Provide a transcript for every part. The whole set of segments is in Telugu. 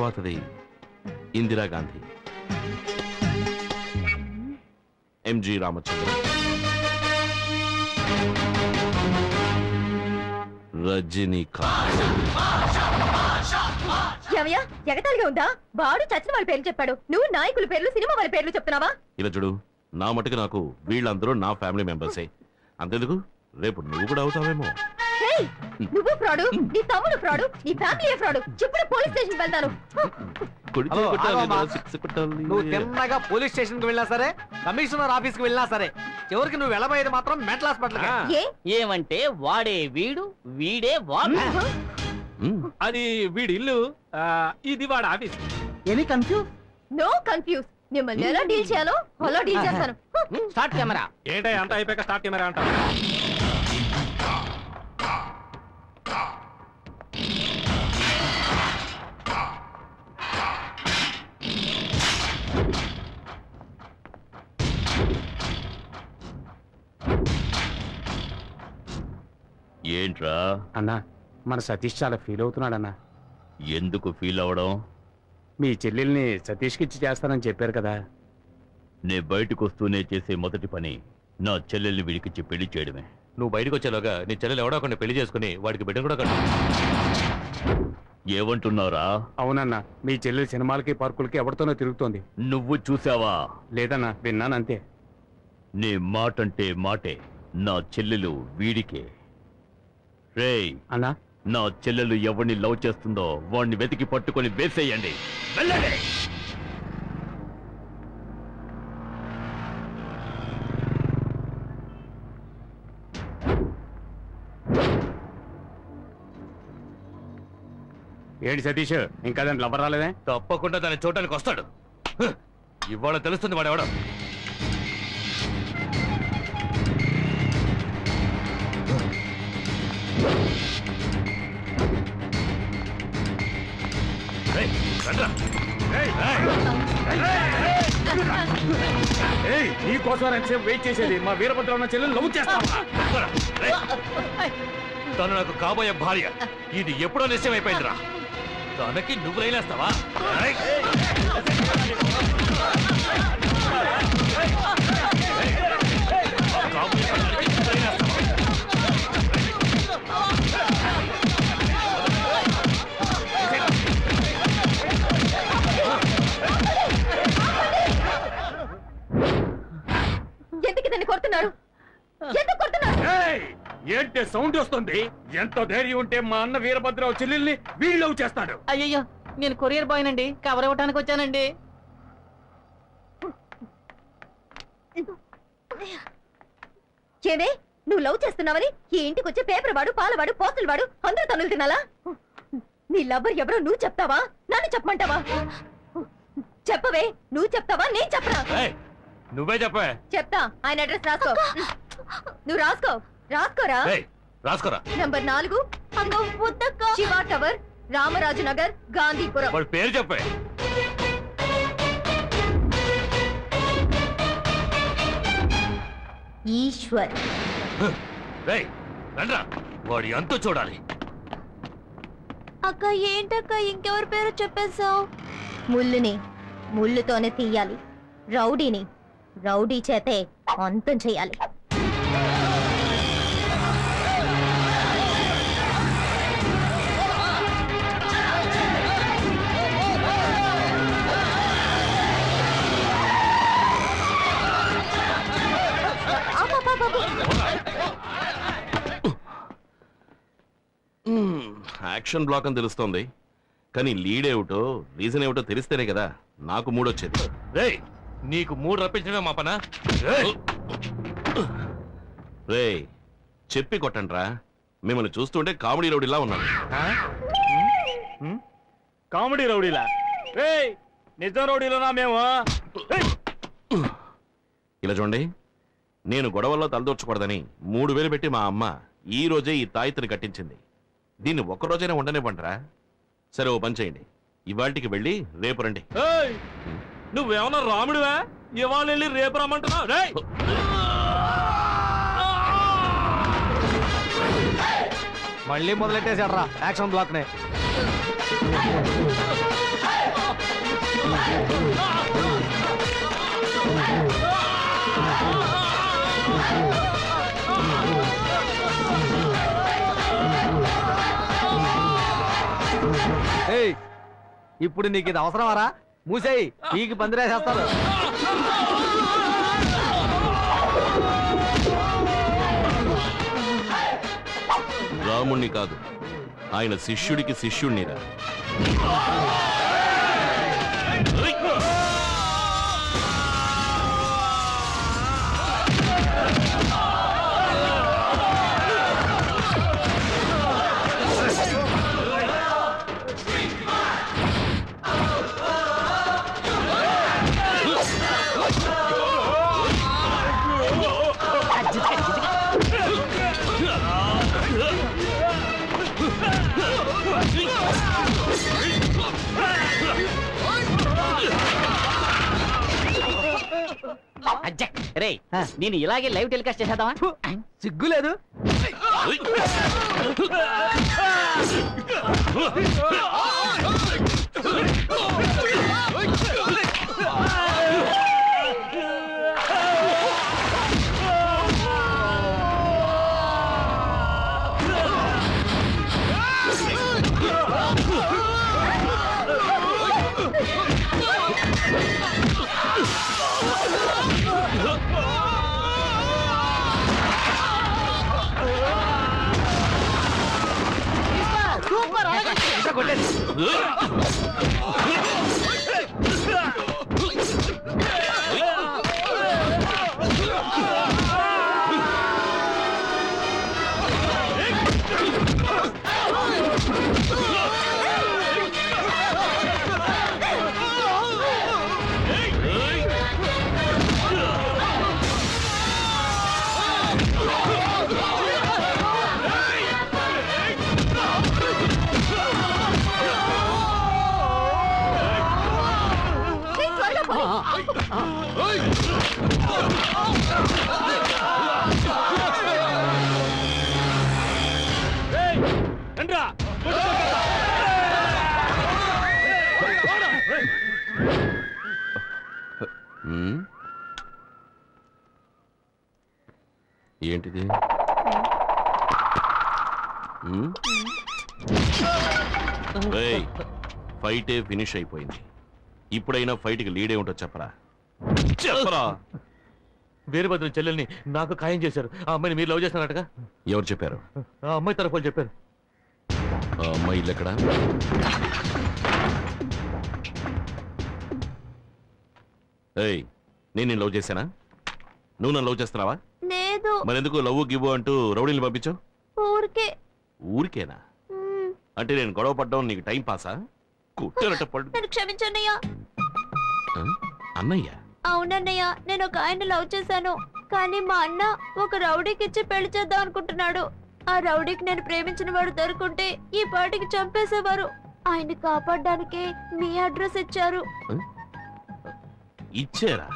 తర్వాతది ఇందిరాగాంధీ, ఎంజి రామచంద్ర, రజనీకాంత్. ఏమయ్యా ఎగతాళిగా ఉందా? వాడు చచ్చిన వాళ్ళ పేర్లు చెప్పాడు, నువ్వు నాయకుల పేర్లు సినిమా వాళ్ళ పేర్లు చెప్తున్నావా? ఇలా చూడు, నా మటుకు నాకు వీళ్ళందరూ నా ఫ్యామిలీ మెంబర్సే. అంతెందుకు, రేపు నువ్వు కూడా అవుతావేమో. నువ్వు ఫ్రాడు, నీ తమ్ముడు ఫ్రాడు, నీ ఫ్యామిలీ ఫ్రాడు. ఇప్పుడు పోలీస్ స్టేషన్ వెళ్తాను. నువ్వు తిన్నగా పోలీస్ స్టేషన్ కి వెళ్ళినా సరే, కమిషనర్ ఆఫీస్ కి వెళ్ళినా సరే, చివరికి నువ్వు వెళ్ళబోయేది మాత్రం మెంటల్ హాస్పిటల్. ఏమంటే వాడే వీడు, వీడే వాడు. అది వీడి ఇల్లు, ఇది వాడు office. Any confuse? No confuse. మిమ్మల్ని ఎలా డీల్ చేయాలో అలా డీల్ చేస్తాను. Start camera. ఏంటో అంత అయిపోయాక స్టార్ట్ కెమెరా అంటారు. ఏంట్రా అన్నా, మన సతీష్ చాలా ఫీల్ అవుతున్నాడన్నా. ఎందుకు ఫీల్ అవడం? మీ చెల్లెల్ని సతీష్కి ఇచ్చి చేస్తానని చెప్పారు కదా. నే బయటకు వస్తూనే చేసే మొదటి పని నా చెల్లెల్ని వీడికిచ్చి పెళ్లి చేయడమే. నువ్వు బయటకు వచ్చేలోగా నీ చెల్లెలు ఎవడో కొన్ని పెళ్లి చేసుకుని వాడికి బిడ్డ కూడా కట్టు. ఏమంటున్నారా? అవునన్నా, మీ చెల్లెలు సినిమాలకి పార్కులకి ఎవరితోనో తిరుగుతోంది. నువ్వు చూసావా? లేదన్నా, విన్నానంతే. నీ మాటంటే మాటే. నా చెల్లెలు వీడికే. రేయ్ అన్నా, నా చెల్లెలు ఎవరిని లవ్ చేస్తుందో వాడిని వెతికి పట్టుకొని వేసేయండి. వెళ్ళండి. ఏంటి సతీష్, ఇంకా దాని లవ్వర్ రాలేదే? తప్పకుండా దాన్ని చూడటానికి వస్తాడు. ఇవాళ తెలుస్తుంది వాడెవడం. నీకోసం ఎంతసేపు వెయిట్ చేసేది? మా వీరభద్ర ఉన్న చెల్లెలు లవ్ చేస్తావా? తను నాకు కాబోయే భార్య. ఇది ఎప్పుడో నిశ్చయమైపోయిందిరా. తనకి నువ్వు రైలేస్తావా? ఎందుకు ఇతన్ని కొడుతున్నారు? ఎందుకు కొడుతున్నారు? ఏంటి సౌండ్ వస్తుంది? ఎంత ధైర్యం ఉంటే మా అన్న వీరభద్రరావు చెల్లెల్ని వీళ్ళు లవ్ చేస్తాడు? అయ్యయ్యో, నేను కొరియర్ బాయ్ నండి, కవర్ ఇవ్వడానికి వచ్చానండి. ఏమే, నువ్వు లవ్ చేస్తున్నావని ఈ ఇంటికి వచ్చే పేపర్ వాడు, పాలవాడు, పోస్టులు వాడు అందరూ తనులు తినాలా? నీ లవ్వర్ ఎవరో నువ్వు చెప్తావా, నన్ను చెప్పమంటావా? చెప్పవే, నువ్వు చెప్తావా నేను చెప్పనా? నువ్వే చెప్పే. చెప్తా. ఆయన అడ్రస్ రాసుకో. నువ్వు రాసుకోరా. రాసుకోరా. Number 4 Shiva tower, Ramaraju Nagar, Gandhipuram. వాడి పేరు చెప్పే. ఈశ్వర్. రండ్రా, వాడి అంతు చూడాలి. అక్క ఏంటక్క ఇంకెవరి పేరు చెప్పేశావు? ముళ్ళుని ముళ్ళుతోనే తీయాలి, రౌడీని రౌడీ చేతే అంతం చేయాలి. యాక్షన్ బ్లాక్ అని తెలుస్తోంది, కానీ లీడ్ ఏమిటో రీజన్ ఏమిటో తెలిస్తేనే కదా నాకు మూడొచ్చేది. రేయ్, నీకు మూడు రప్పించడమే మా పనా? రేయ్, చెప్పి కొట్టండ్రా. మిమ్మల్ని చూస్తుంటే కామెడీ రౌడీలా ఉన్నాను. కామెడీ రౌడీలా? నిజం రౌడీలోనా మేము? ఇలా చూడండి, నేను గొడవల్లో తలదూర్చకూడదని 3000 పెట్టి మా అమ్మ ఈ రోజే ఈ తాయిత్ని కట్టించింది. దీన్ని ఒక్కరోజైనా ఉండనివ్వండిరా. సరే, ఓ పని చేయండి, ఇవాళకి వెళ్ళి రేపు రండి. నువ్వేమన్నా రాముడివా? ఇవాళ వెళ్ళి రేపు రమ్మంటున్నావు? మళ్ళీ మొదలెట్టేశాడ్రా యాక్షన్ బ్లాక్ నే. ఏయ్, ఇప్పుడు నీకు ఇది అవసరమారా? మూసేయి, పీకి పందిరేసేస్తారు. రాముణ్ణి కాదు, ఆయన శిష్యుడికి శిష్యుణ్ణిరా. రే, నేను ఇలాగే లైవ్ టెలికాస్ట్ చేసేద్దామా? సిగ్గులేదు. ఏంటిది? ఫైటే ఫినిష్ అయిపోయింది. ఇప్పుడైనా ఫైట్కి లీడే ఉంటో చెప్పరా. చెప్పరా. వీరభద్రం చెల్లెల్ని నాకు ఖాయం చేశారు. ఆ అమ్మాయిని మీరు లవ్ చేస్తున్నారటగా? ఎవరు చెప్పారు? ఆ అమ్మాయి తరఫు వాళ్ళు చెప్పారు. ఆ అమ్మాయి ఇల్లు ఎక్కడా? ఏయ్, నేను లవ్ చేశానా? నువ్వు నన్ను లవ్ చేస్తున్నావా? లేదు. మరెందుకు లవ్ గివ్వు అంటూ రౌడీని పంపించావు? ఊరికే. ఊరికేనా? అంటే నేను గొడవ పడ్డం నీకు టైం పాసా? కుట్టరట పడ్డు. నన్ను క్షమించన్నయ్య. అన్నయ్య? అవునన్నయ్య, నేను ఒక ఆయన లవ్ చేశాను. కానీ మా అన్న ఒక రౌడీకి ఇచ్చి పెళ్లి చేద్దాం అనుకుంటున్నాడు. ఆ రౌడీకి నేను ప్రేమించిన వాడు దొరుకుంటే ఈ పాటికి చంపేసేవారు. ఆయన్ని కాపాడడానికే మీ అడ్రస్ ఇచ్చారు. ఇచ్చారా?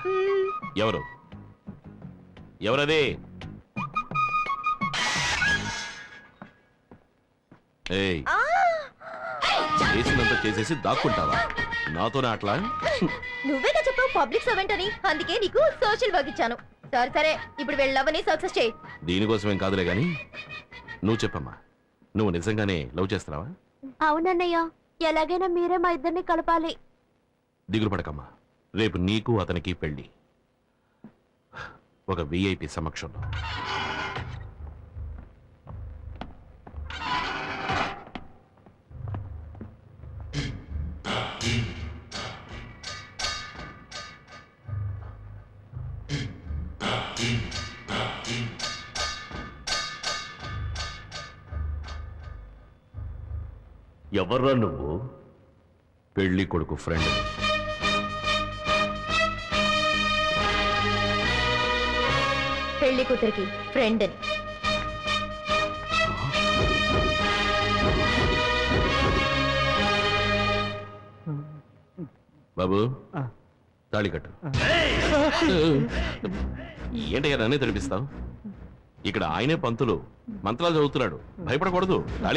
ఎవరు? ఎవరదే? ఏయ్, చేసినంత చేసేసి దాక్కుంటావా? నాతోనే అట్లా? నువ్వేగా చెప్పావు పబ్లిక్ సర్వెంట్ అని, అందుకే నీకు సోషల్ వర్క్ ఇచ్చాను. సరే సరే, ఇప్పుడు వెళ్ళవని సక్సెస్ చేయి. దీనికోసమేం కాదులే గాని నువ్వు చెప్పమ్మా, నువ్వు నిజంగానే లవ్ చేస్తున్నావా? అవునన్నయ్య, ఎలాగైనా మీరే మా ఇద్దరిని కలపాలి. దిగులు పడకమ్మా, రేపు నీకు అతనికి పెళ్లి, ఒక విఐపి సమక్షంలో. ఎవర్రా నువ్వు? పెళ్లి కొడుకు ఫ్రెండ్. పెళ్లి కూతురికి ఫ్రెండ్ అని. బాబు, తాళి కట్టు. ఏంటయ్యా నన్నే తెరిపిస్తావు? ఇక్కడ ఆయనే పంతులు, మంత్రాలు చదువుతున్నాడు. భయపడకూడదు. తాళి